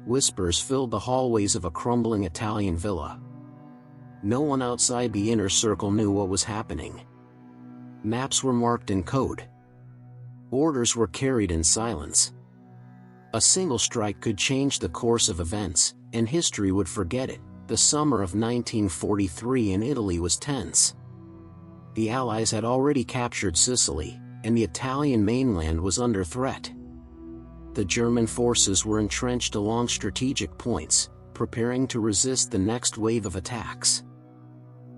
Whispers filled the hallways of a crumbling Italian villa. No one outside the inner circle knew what was happening. Maps were marked in code. Orders were carried in silence. A single strike could change the course of events, and history would forget it. The summer of 1943 in Italy was tense. The Allies had already captured Sicily, and the Italian mainland was under threat. The German forces were entrenched along strategic points, preparing to resist the next wave of attacks.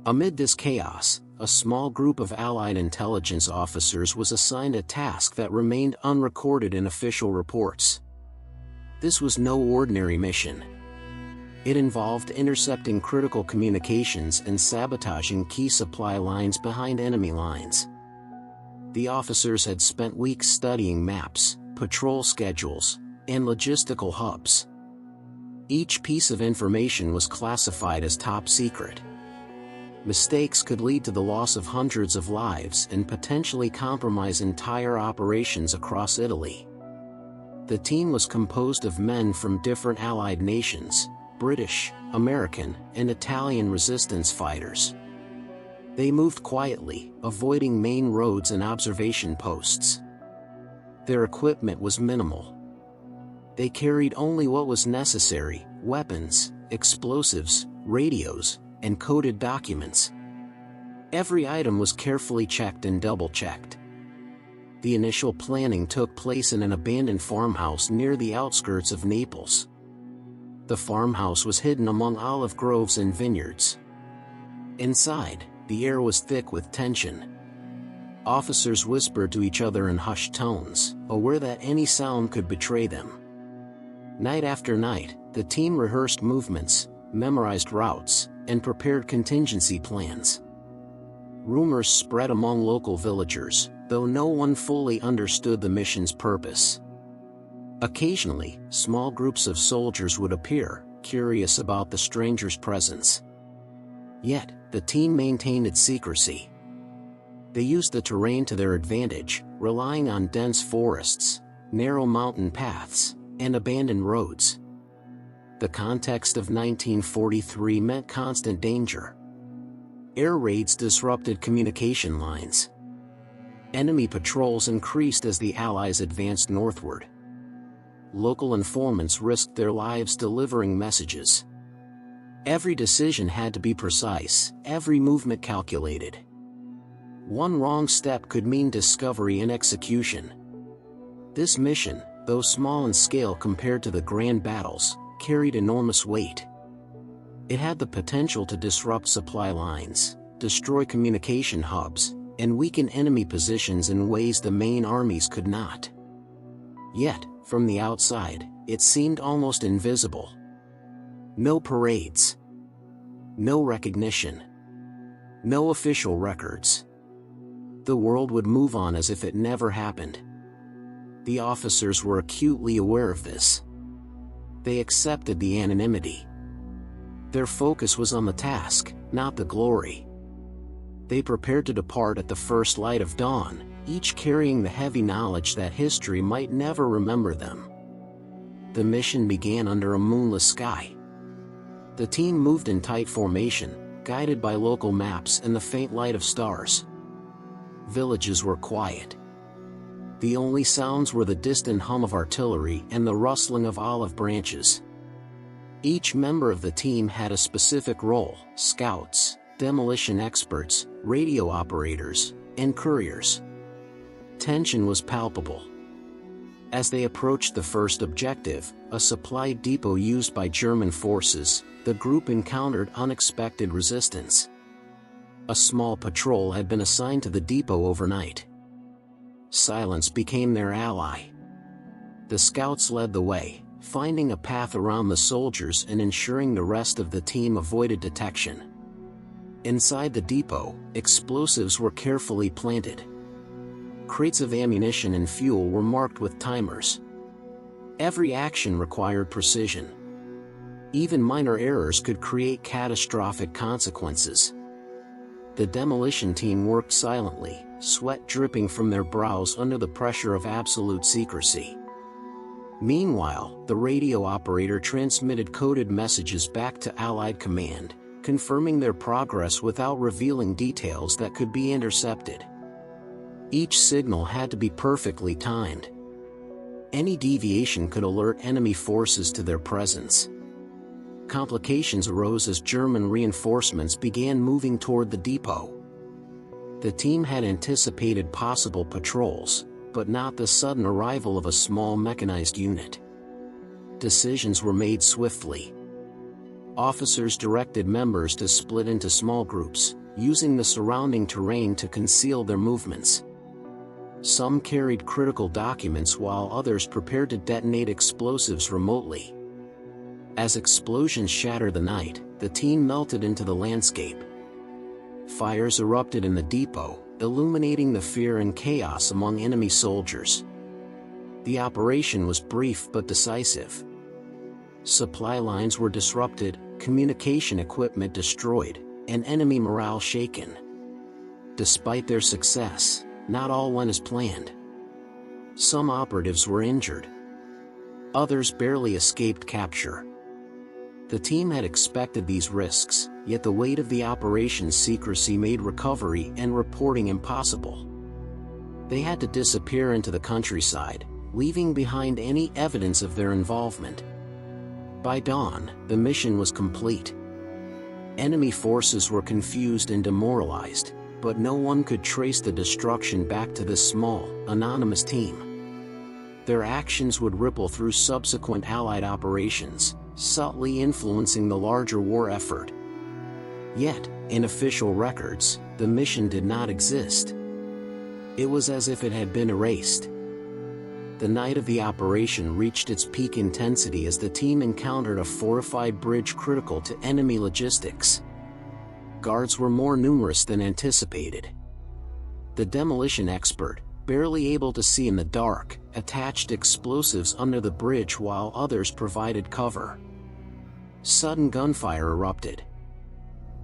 Amid this chaos, a small group of Allied intelligence officers was assigned a task that remained unrecorded in official reports. This was no ordinary mission. It involved intercepting critical communications and sabotaging key supply lines behind enemy lines. The officers had spent weeks studying maps, patrol schedules, and logistical hubs. Each piece of information was classified as top secret. Mistakes could lead to the loss of hundreds of lives and potentially compromise entire operations across Italy. The team was composed of men from different Allied nations: British, American, and Italian resistance fighters. They moved quietly, avoiding main roads and observation posts. Their equipment was minimal. They carried only what was necessary: weapons, explosives, radios, and coded documents. Every item was carefully checked and double-checked. The initial planning took place in an abandoned farmhouse near the outskirts of Naples. The farmhouse was hidden among olive groves and vineyards. Inside, the air was thick with tension. Officers whispered to each other in hushed tones, aware that any sound could betray them. Night after night, the team rehearsed movements, memorized routes, and prepared contingency plans. Rumors spread among local villagers, though no one fully understood the mission's purpose. Occasionally, small groups of soldiers would appear, curious about the stranger's presence. Yet, the team maintained its secrecy. They used the terrain to their advantage, relying on dense forests, narrow mountain paths, and abandoned roads. The context of 1943 meant constant danger. Air raids disrupted communication lines. Enemy patrols increased as the Allies advanced northward. Local informants risked their lives delivering messages. Every decision had to be precise, every movement calculated. One wrong step could mean discovery and execution. This mission, though small in scale compared to the grand battles, carried enormous weight. It had the potential to disrupt supply lines, destroy communication hubs, and weaken enemy positions in ways the main armies could not. Yet, from the outside, it seemed almost invisible. No parades. No recognition. No official records. The world would move on as if it never happened. The officers were acutely aware of this. They accepted the anonymity. Their focus was on the task, not the glory. They prepared to depart at the first light of dawn, each carrying the heavy knowledge that history might never remember them. The mission began under a moonless sky. The team moved in tight formation, guided by local maps and the faint light of stars. Villages were quiet. The only sounds were the distant hum of artillery and the rustling of olive branches. Each member of the team had a specific role: scouts, demolition experts, radio operators, and couriers. Tension was palpable. As they approached the first objective, a supply depot used by German forces, the group encountered unexpected resistance. A small patrol had been assigned to the depot overnight. Silence became their ally. The scouts led the way, finding a path around the soldiers and ensuring the rest of the team avoided detection. Inside the depot, explosives were carefully planted. Crates of ammunition and fuel were marked with timers. Every action required precision. Even minor errors could create catastrophic consequences. The demolition team worked silently, sweat dripping from their brows under the pressure of absolute secrecy. Meanwhile, the radio operator transmitted coded messages back to Allied command, confirming their progress without revealing details that could be intercepted. Each signal had to be perfectly timed. Any deviation could alert enemy forces to their presence. Complications arose as German reinforcements began moving toward the depot. The team had anticipated possible patrols, but not the sudden arrival of a small mechanized unit. Decisions were made swiftly. Officers directed members to split into small groups, using the surrounding terrain to conceal their movements. Some carried critical documents while others prepared to detonate explosives remotely. As explosions shattered the night, the team melted into the landscape. Fires erupted in the depot, illuminating the fear and chaos among enemy soldiers. The operation was brief but decisive. Supply lines were disrupted, communication equipment destroyed, and enemy morale shaken. Despite their success, not all went as planned. Some operatives were injured. Others barely escaped capture. The team had expected these risks, yet the weight of the operation's secrecy made recovery and reporting impossible. They had to disappear into the countryside, leaving behind any evidence of their involvement. By dawn, the mission was complete. Enemy forces were confused and demoralized, but no one could trace the destruction back to this small, anonymous team. Their actions would ripple through subsequent Allied operations, subtly influencing the larger war effort. Yet, in official records, the mission did not exist. It was as if it had been erased. The night of the operation reached its peak intensity as the team encountered a fortified bridge critical to enemy logistics. Guards were more numerous than anticipated. The demolition expert, barely able to see in the dark, attached explosives under the bridge while others provided cover. Sudden gunfire erupted.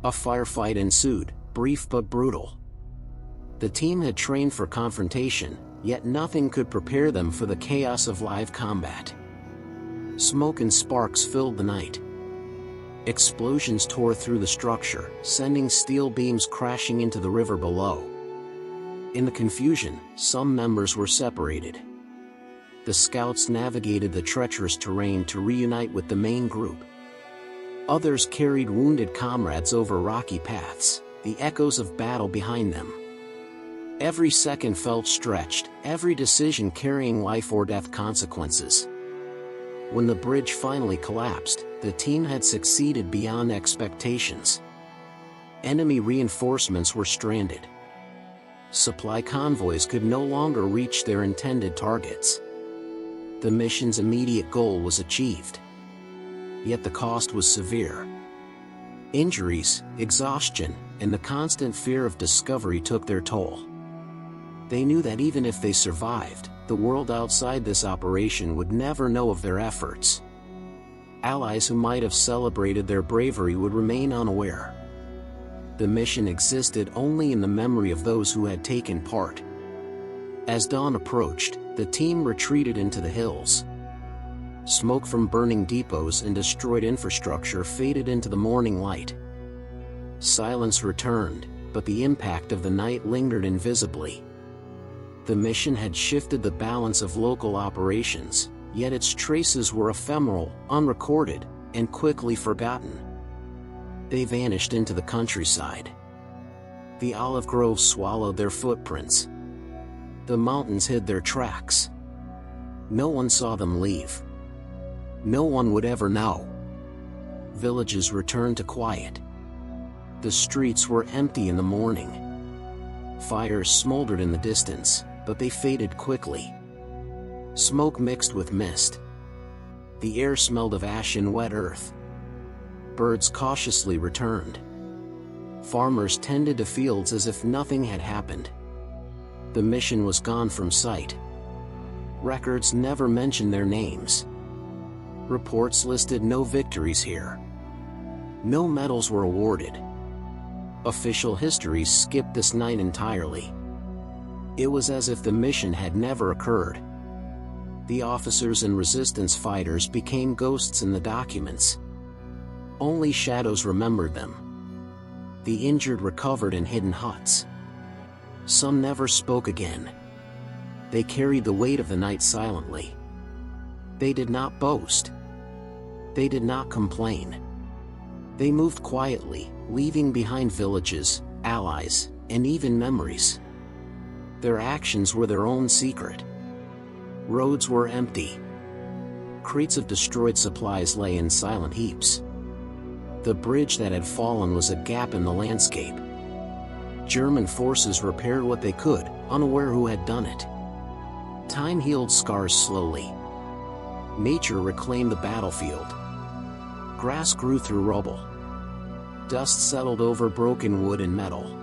A firefight ensued, brief but brutal. The team had trained for confrontation, yet nothing could prepare them for the chaos of live combat. Smoke and sparks filled the night. Explosions tore through the structure, sending steel beams crashing into the river below. In the confusion, some members were separated. The scouts navigated the treacherous terrain to reunite with the main group. Others carried wounded comrades over rocky paths, the echoes of battle behind them. Every second felt stretched, every decision carrying life or death consequences. When the bridge finally collapsed, the team had succeeded beyond expectations. Enemy reinforcements were stranded. Supply convoys could no longer reach their intended targets. The mission's immediate goal was achieved. Yet the cost was severe. Injuries, exhaustion, and the constant fear of discovery took their toll. They knew that even if they survived, the world outside this operation would never know of their efforts. Allies who might have celebrated their bravery would remain unaware. The mission existed only in the memory of those who had taken part. As dawn approached, the team retreated into the hills. Smoke from burning depots and destroyed infrastructure faded into the morning light. Silence returned, but the impact of the night lingered invisibly. The mission had shifted the balance of local operations, yet its traces were ephemeral, unrecorded, and quickly forgotten. They vanished into the countryside. The olive groves swallowed their footprints. The mountains hid their tracks. No one saw them leave. No one would ever know. Villages returned to quiet. The streets were empty in the morning. Fires smoldered in the distance, but they faded quickly. Smoke mixed with mist. The air smelled of ash and wet earth. Birds cautiously returned. Farmers tended to fields as if nothing had happened. The mission was gone from sight. Records never mentioned their names. Reports listed no victories here. No medals were awarded. Official histories skipped this night entirely. It was as if the mission had never occurred. The officers and resistance fighters became ghosts in the documents. Only shadows remembered them. The injured recovered in hidden huts. Some never spoke again. They carried the weight of the night silently. They did not boast. They did not complain. They moved quietly, leaving behind villages, allies, and even memories. Their actions were their own secret. Roads were empty. Crates of destroyed supplies lay in silent heaps. The bridge that had fallen was a gap in the landscape. German forces repaired what they could, unaware who had done it. Time healed scars slowly. Nature reclaimed the battlefield. Grass grew through rubble. Dust settled over broken wood and metal.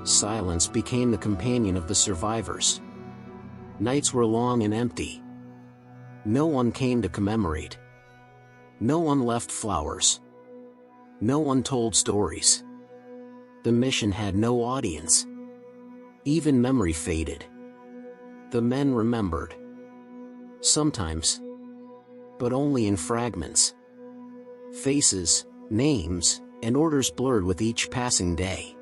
Silence became the companion of the survivors. Nights were long and empty. No one came to commemorate. No one left flowers. No one told stories. The mission had no audience. Even memory faded. The men remembered. Sometimes. But only in fragments. Faces, names, and orders blurred with each passing day.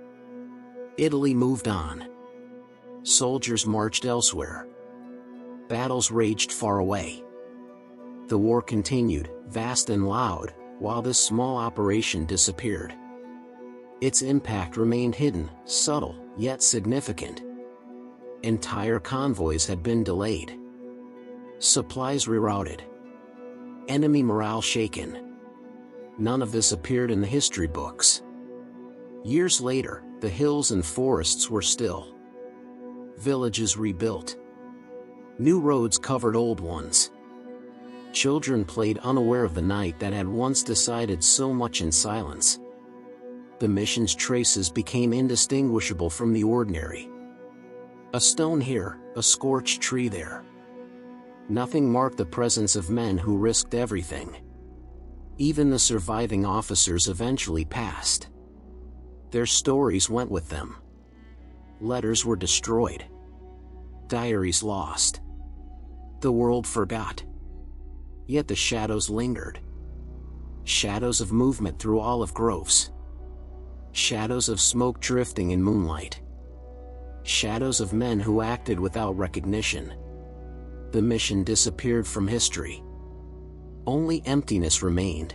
Italy moved on. Soldiers marched elsewhere. Battles raged far away. The war continued, vast and loud, while this small operation disappeared. Its impact remained hidden, subtle, yet significant. Entire convoys had been delayed. Supplies rerouted. Enemy morale shaken. None of this appeared in the history books. Years later, the hills and forests were still. Villages rebuilt. New roads covered old ones. Children played unaware of the night that had once decided so much in silence. The mission's traces became indistinguishable from the ordinary. A stone here, a scorched tree there. Nothing marked the presence of men who risked everything. Even the surviving officers eventually passed. Their stories went with them. Letters were destroyed. Diaries lost. The world forgot. Yet the shadows lingered. Shadows of movement through olive groves. Shadows of smoke drifting in moonlight. Shadows of men who acted without recognition. The mission disappeared from history. Only emptiness remained.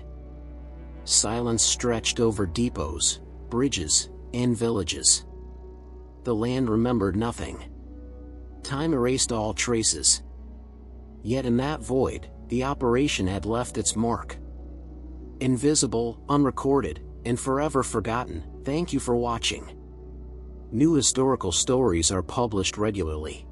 Silence stretched over depots, bridges, and villages. The land remembered nothing. Time erased all traces. Yet in that void, the operation had left its mark. Invisible, unrecorded, and forever forgotten. Thank you for watching. New historical stories are published regularly.